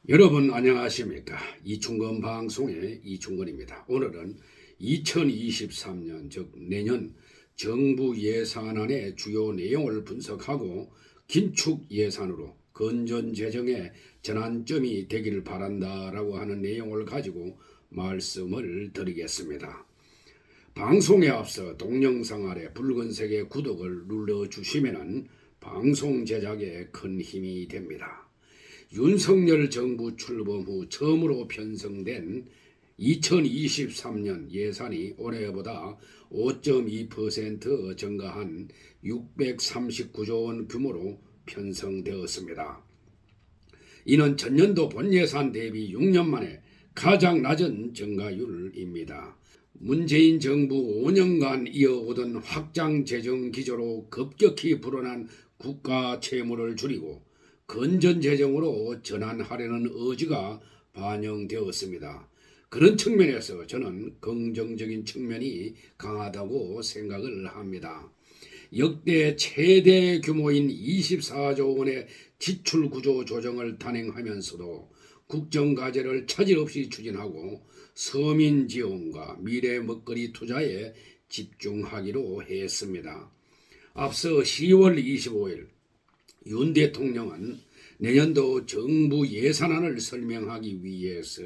여러분 안녕하십니까? 이충건 방송의 이충건입니다. 오늘은 2023년 즉 내년 정부 예산안의 주요 내용을 분석하고 긴축 예산으로 건전 재정의 전환점이 되기를 바란다라고 하는 내용을 가지고 말씀을 드리겠습니다. 방송에 앞서 동영상 아래 붉은색의 구독을 눌러주시면 방송 제작에 큰 힘이 됩니다. 윤석열 정부 출범 후 처음으로 편성된 2023년 예산이 올해보다 5.2% 증가한 639조 원 규모로 편성되었습니다. 이는 전년도 본예산 대비 6년 만에 가장 낮은 증가율입니다. 문재인 정부 5년간 이어오던 확장 재정 기조로 급격히 불어난 국가 채무를 줄이고 건전 재정으로 전환하려는 의지가 반영되었습니다. 그런 측면에서 저는 긍정적인 측면이 강하다고 생각을 합니다. 역대 최대 규모인 24조 원의 지출 구조 조정을 단행하면서도 국정과제를 차질 없이 추진하고 서민 지원과 미래 먹거리 투자에 집중하기로 했습니다. 앞서 10월 25일 윤 대통령은 내년도 정부 예산안을 설명하기 위해서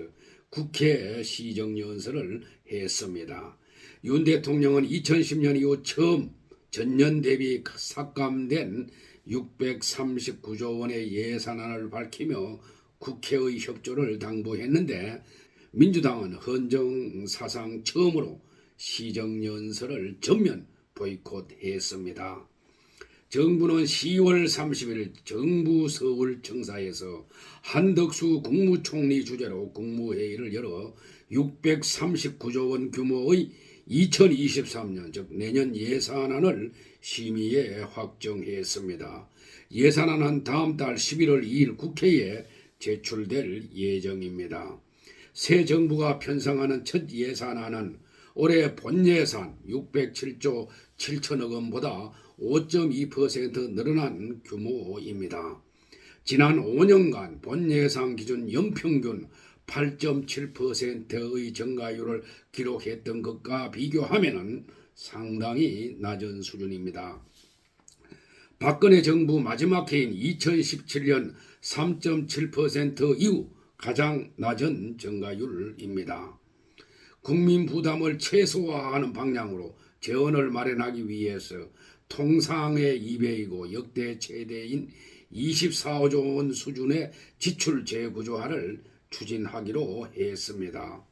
국회 시정연설을 했습니다. 윤 대통령은 2010년 이후 처음 전년 대비 삭감된 639조 원의 예산안을 밝히며 국회의 협조를 당부했는데 민주당은 헌정 사상 처음으로 시정연설을 전면 보이콧했습니다. 정부는 10월 30일 정부 서울청사에서 한덕수 국무총리 주재로 국무회의를 열어 639조 원 규모의 2023년 즉 내년 예산안을 심의에 확정했습니다. 예산안은 다음 달 11월 2일 국회에 제출될 예정입니다. 새 정부가 편성하는 첫 예산안은 올해 본예산 607조 7천억 원보다 5.2% 늘어난 규모입니다. 지난 5년간 본예산 기준 연평균 8.7%의 증가율을 기록했던 것과 비교하면 상당히 낮은 수준입니다. 박근혜 정부 마지막 해인 2017년 3.7% 이후 가장 낮은 증가율입니다. 국민 부담을 최소화하는 방향으로 재원을 마련하기 위해서 통상의 2배이고 역대 최대인 24조 원 수준의 지출 재구조화를 추진하기로 했습니다.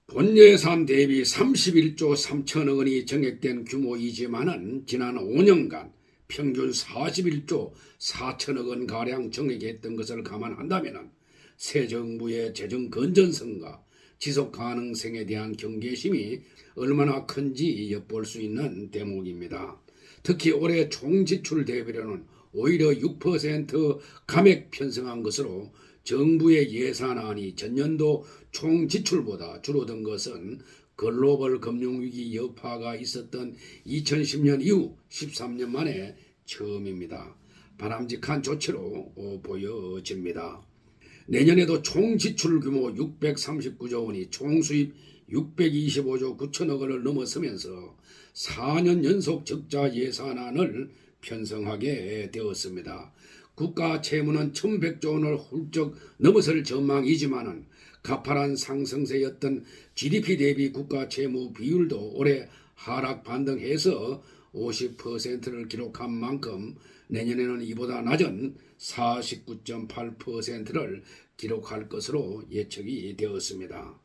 본예산 대비 31조 3천억 원이 정액된 규모이지만은 지난 5년간 평균 41조 4천억 원가량 정액했던 것을 감안한다면 새 정부의 재정 건전성과 지속 가능성에 대한 경계심이 얼마나 큰지 엿볼 수 있는 대목입니다. 특히 올해 총지출 대비로는 오히려 6% 감액 편성한 것으로 정부의 예산안이 전년도 총지출보다 줄어든 것은 글로벌 금융위기 여파가 있었던 2010년 이후 13년 만에 처음입니다. 바람직한 조치로 보여집니다. 내년에도 총지출 규모 639조 원이 총수입 625조 9천억 원을 넘어서면서 4년 연속 적자 예산안을 편성하게 되었습니다. 국가 채무는 1100조 원을 훌쩍 넘어설 전망이지만 가파른 상승세였던 GDP 대비 국가 채무 비율도 올해 하락 반등해서 50%를 기록한 만큼 내년에는 이보다 낮은 49.8%를 기록할 것으로 예측이 되었습니다.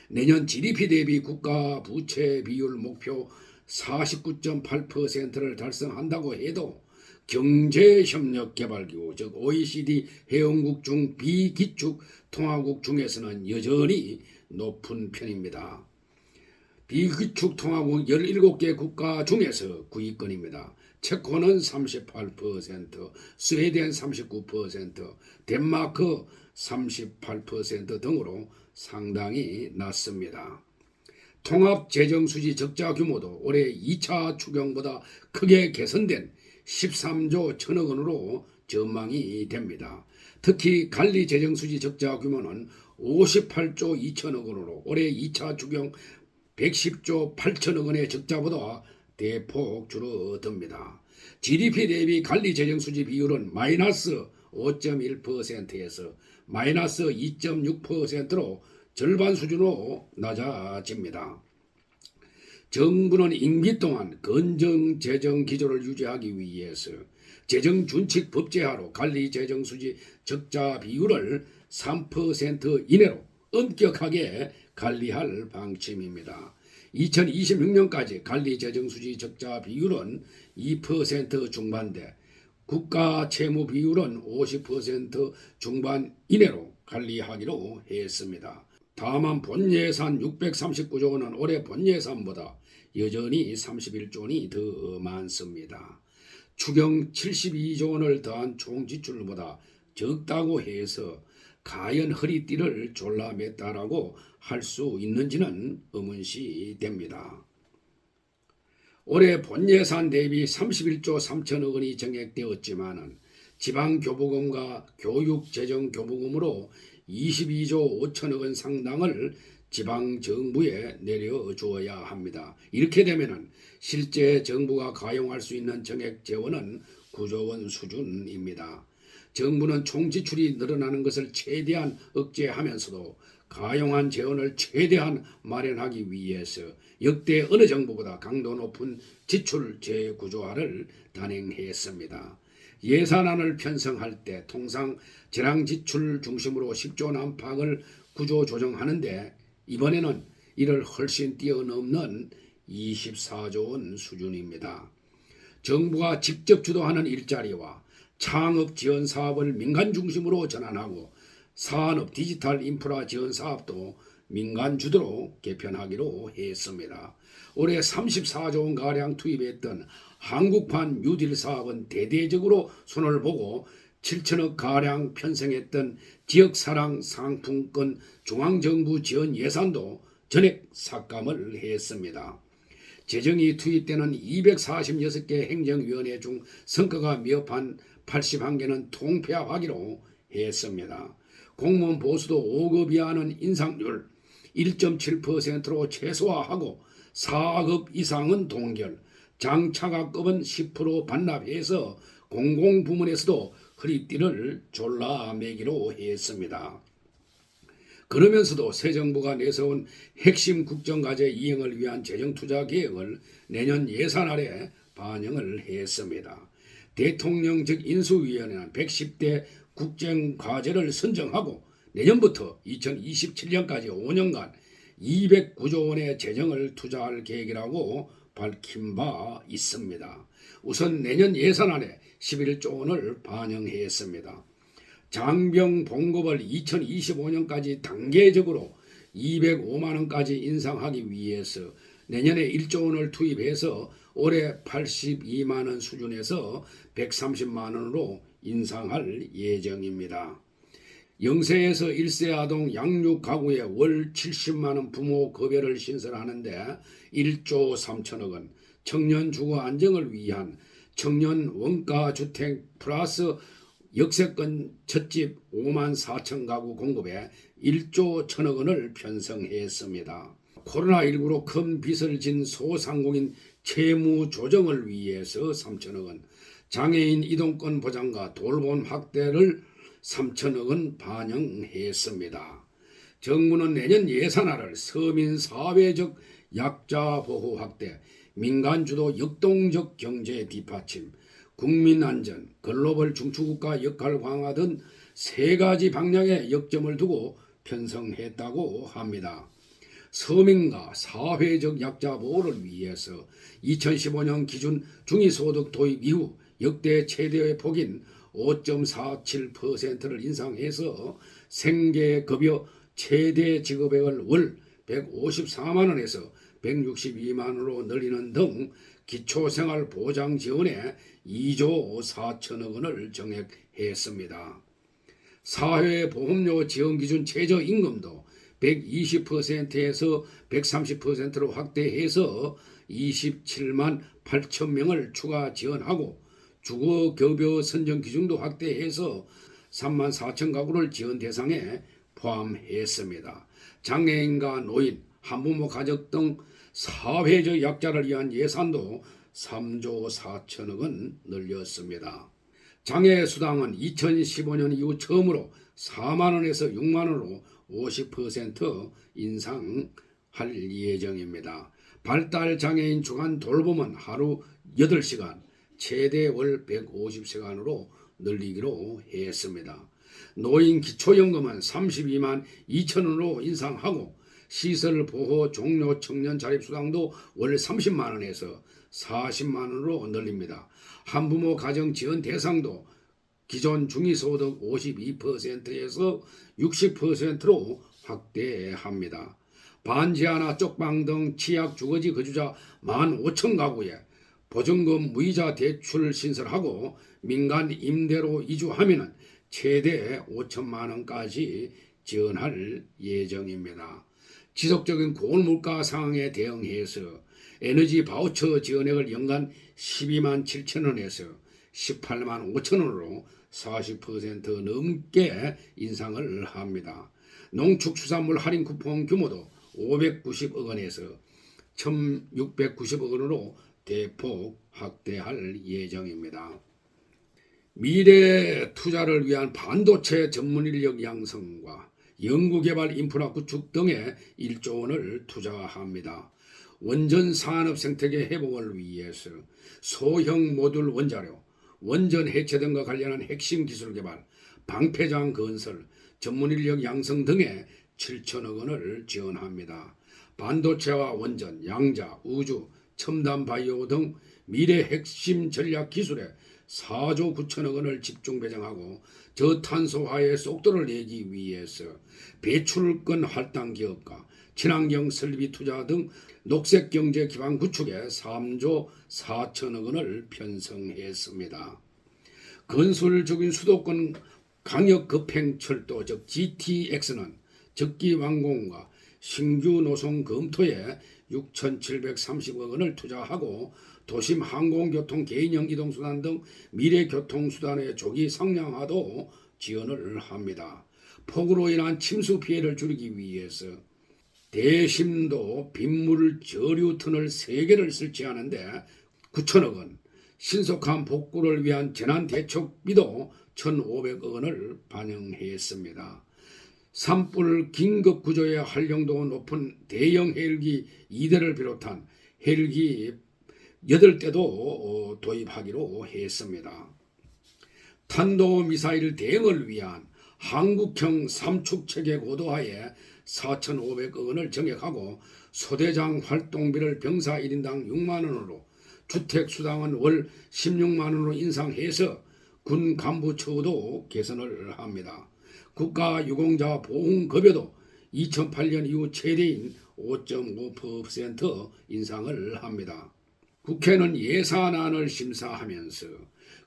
내년 GDP 대비 국가 부채 비율 목표 49.8%를 달성한다고 해도 경제협력개발기구 즉 OECD 회원국 중 비기축 통화국 중에서는 여전히 높은 편입니다. 비기축 통화국 17개 국가 중에서 9위권입니다. 체코는 38%, 스웨덴 39%, 덴마크 38% 등으로 상당히 낮습니다. 통합재정수지 적자 규모도 올해 2차 추경보다 크게 개선된 13조 1천억 원으로 전망이 됩니다. 특히 관리 재정수지 적자 규모는 58조 2천억 원으로 올해 2차 추경 110조 8천억 원의 적자보다 대폭 줄어듭니다. GDP 대비 관리 재정수지 비율은 마이너스 5.1%에서 마이너스 2.6%로 절반 수준으로 낮아집니다. 정부는 임기 동안 건전 재정 기조를 유지하기 위해서 재정 준칙 법제화로 관리 재정 수지 적자 비율을 3% 이내로 엄격하게 관리할 방침입니다. 2026년까지 관리 재정 수지 적자 비율은 2% 중반대, 국가 채무 비율은 50% 중반 이내로 관리하기로 했습니다. 다만 본예산 639조 원은 올해 본예산보다 여전히 31조 원이 더 많습니다. 추경 72조 원을 더한 총 지출보다 적다고 해서 과연 허리띠를 졸라맸다라고 할 수 있는지는 의문시 됩니다. 올해 본예산 대비 31조 3천억 원이 정액되었지만 지방교부금과 교육재정교부금으로 22조 5천억 원 상당을 지방정부에 내려주어야 합니다. 이렇게 되면 실제 정부가 가용할 수 있는 정액 재원은 9조 원 수준입니다. 정부는 총지출이 늘어나는 것을 최대한 억제하면서도 가용한 재원을 최대한 마련하기 위해서 역대 어느 정부보다 강도 높은 지출 재구조화를 단행했습니다. 예산안을 편성할 때 통상 재량지출 중심으로 10조 안팎을 구조 조정하는데 이번에는 이를 훨씬 뛰어넘는 24조 원 수준입니다. 정부가 직접 주도하는 일자리와 창업 지원 사업을 민간 중심으로 전환하고 산업 디지털 인프라 지원 사업도 민간 주도로 개편하기로 했습니다. 올해 34조 원가량 투입했던 한국판 뉴딜 사업은 대대적으로 손을 보고 7천억 가량 편성했던 지역사랑 상품권 중앙정부 지원 예산도 전액 삭감을 했습니다. 재정이 투입되는 246개 행정위원회 중 성과가 미흡한 81개는 통폐합하기로 했습니다. 공무원 보수도 5급 이하는 인상률 1.7%로 최소화하고 4급 이상은 동결, 장차관급은 10% 반납해서 공공부문에서도 허리띠를 졸라매기로 했습니다. 그러면서도 새 정부가 내세운 핵심 국정과제 이행을 위한 재정투자 계획을 내년 예산안에 반영을 했습니다. 대통령직 인수위원회는 110대 국정과제를 선정하고 내년부터 2027년까지 5년간 209조 원의 재정을 투자할 계획이라고 밝힌 바 있습니다. 우선 내년 예산안에 11조 원을 반영했습니다. 장병 봉급을 2025년까지 단계적으로 205만 원까지 인상하기 위해서 내년에 1조 원을 투입해서 올해 82만 원 수준에서 130만 원으로 인상할 예정입니다. 0세에서 1세 아동 양육 가구에 월 70만 원 부모 급여를 신설하는데 1조 3천억 원, 청년 주거 안정을 위한 청년 원가 주택 플러스 역세권 첫집 5만 4천 가구 공급에 1조 1천억 원을 편성했습니다. 코로나19로 큰 빚을 진 소상공인 채무 조정을 위해서 3천억 원, 장애인 이동권 보장과 돌봄 확대를 3천억 원 반영했습니다. 정부는 내년 예산안을 서민 사회적 약자 보호 확대, 민간 주도 역동적 경제 뒷받침, 국민 안전, 글로벌 중추국가 역할 강화 등 세 가지 방향에 역점을 두고 편성했다고 합니다. 서민과 사회적 약자 보호를 위해서 2015년 기준 중위소득 도입 이후 역대 최대의 폭인 5.47%를 인상해서 생계급여 최대 지급액을 월 154만 원에서 162만 원으로 늘리는 등 기초생활보장 지원에 2조 4천억 원을 정액했습니다. 사회보험료 지원기준 최저임금도 120%에서 130%로 확대해서 27만 8천 명을 추가 지원하고 주거급여 선정 기준도 확대해서 3만 4천 가구를 지원 대상에 포함했습니다. 장애인과 노인, 한부모 가족 등 사회적 약자를 위한 예산도 3조 4천억 원 늘렸습니다. 장애수당은 2015년 이후 처음으로 4만 원에서 6만 원으로 50% 인상할 예정입니다. 발달 장애인 주간 돌봄은 하루 8시간, 최대 월 150시간으로 늘리기로 했습니다. 노인 기초연금은 32만 2천 원으로 인상하고 시설 보호 종료 청년 자립수당도 월 30만 원에서 40만 원으로 늘립니다. 한부모 가정 지원 대상도 기존 중위소득 52%에서 60%로 확대합니다. 반지하나 쪽방 등 취약 주거지 거주자 15,000 가구에 보증금 무이자 대출 신설하고 민간 임대로 이주하면 최대 5천만 원까지 지원할 예정입니다. 지속적인 고물가 상황에 대응해서 에너지 바우처 지원액을 연간 12만 7천 원에서 18만 5천 원으로 40% 넘게 인상을 합니다. 농축수산물 할인 쿠폰 규모도 590억 원에서 1,690억 원으로 대폭 확대할 예정입니다. 미래 투자를 위한 반도체 전문 인력 양성과 연구개발 인프라 구축 등에 1조 원을 투자합니다. 원전 산업 생태계 회복을 위해서 소형 모듈 원자료, 원전 해체 등과 관련한 핵심 기술 개발, 방패장 건설, 전문 인력 양성 등에 7천억 원을 지원합니다. 반도체와 원전, 양자, 우주, 첨단 바이오 등 미래 핵심 전략 기술에 4조 9천억 원을 집중 배정하고 저탄소화의 속도를 내기 위해서 배출권 할당 기업과 친환경 설비 투자 등 녹색경제 기반 구축에 3조 4천억 원을 편성했습니다. 건설적인 수도권 강역급행철도 즉 GTX는 적기 완공과 신규 노선 검토에 6,730억 원을 투자하고 도심 항공교통 개인형 이동수단 등 미래교통수단의 조기 상량화도 지원을 합니다. 폭우로 인한 침수 피해를 줄이기 위해서 대심도 빗물 저류 터널 3개를 설치하는데 9천억 원, 신속한 복구를 위한 재난대책비도 1,500억 원을 반영했습니다. 산불 긴급 구조의 활용도가 높은 대형 헬기 2대를 비롯한 헬기 8대도 도입하기로 했습니다. 탄도미사일 대응을 위한 한국형 삼축체계 고도화에 4,500억 원을 정액하고 소대장 활동비를 병사 1인당 6만 원으로 주택수당은 월 16만 원으로 인상해서 군 간부 처우도 개선을 합니다. 국가유공자 보험급여도 2008년 이후 최대인 5.5% 인상을 합니다. 국회는 예산안을 심사하면서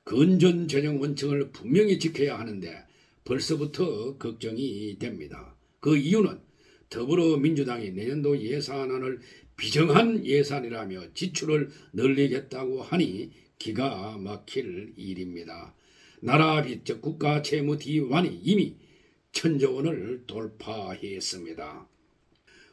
건전재정 원칙을 분명히 지켜야 하는데 벌써부터 걱정이 됩니다. 그 이유는 더불어민주당이 내년도 예산안을 비정한 예산이라며 지출을 늘리겠다고 하니 기가 막힐 일입니다. 나라 빚, 즉 국가 채무 D환이 이미 1,000조 원을 돌파했습니다.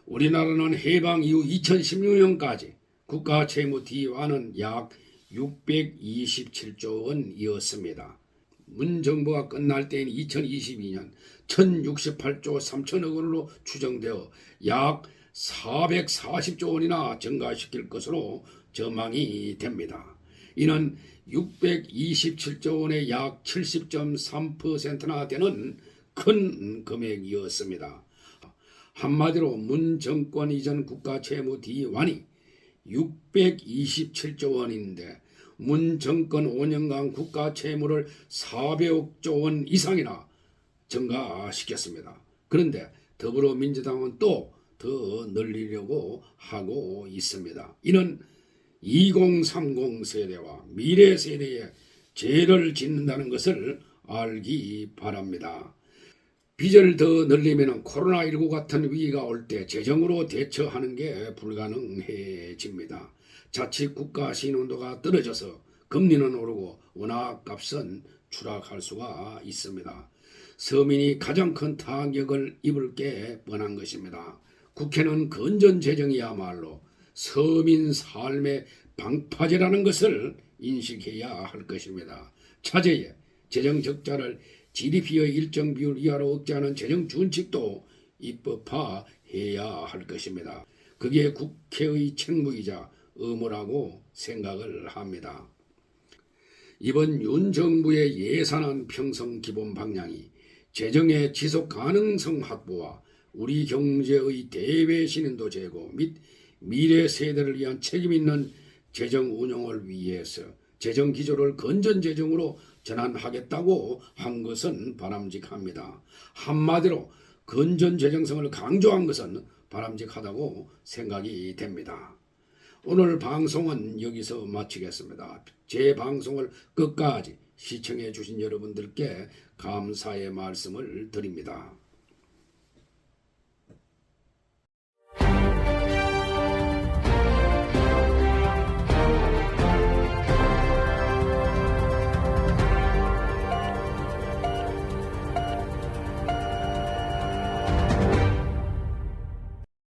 우리나라는 해방 이후 2016년까지 국가 채무 D환은 약 627조 원이었습니다. 문 정부가 끝날 때인 2022년 1,068조 3천억 원으로 추정되어 약 440조 원이나 증가시킬 것으로 전망이 됩니다. 이는 627조 원의 약 70.3%나 되는 큰 금액이었습니다. 한마디로 문 정권 이전 국가 채무 D환이 627조 원인데 문 정권 5년간 국가 채무를 400조 원 이상이나 증가시켰습니다. 그런데 더불어민주당은 또 더 늘리려고 하고 있습니다. 이는 2030 세대와 미래 세대에 죄를 짓는다는 것을 알기 바랍니다. 빚을 더 늘리면 코로나19 같은 위기가 올 때 재정으로 대처하는 게 불가능해집니다. 자칫 국가 신용도가 떨어져서 금리는 오르고 원화값은 추락할 수가 있습니다. 서민이 가장 큰 타격을 입을 게 뻔한 것입니다. 국회는 건전재정이야말로 서민 삶의 방파제라는 것을 인식해야 할 것입니다. 차제에 재정 적자를 GDP의 일정 비율 이하로 억제하는 재정 준칙도 입법화해야 할 것입니다. 그게 국회의 책무이자 의무라고 생각을 합니다. 이번 윤 정부의 예산안 편성 기본 방향이 재정의 지속 가능성 확보와 우리 경제의 대외 신인도 제고 및 미래 세대를 위한 책임 있는 재정 운영을 위해서 재정 기조를 건전 재정으로 전환하겠다고 한 것은 바람직합니다. 한마디로 건전 재정성을 강조한 것은 바람직하다고 생각이 됩니다. 오늘 방송은 여기서 마치겠습니다. 제 방송을 끝까지 시청해 주신 여러분들께 감사의 말씀을 드립니다.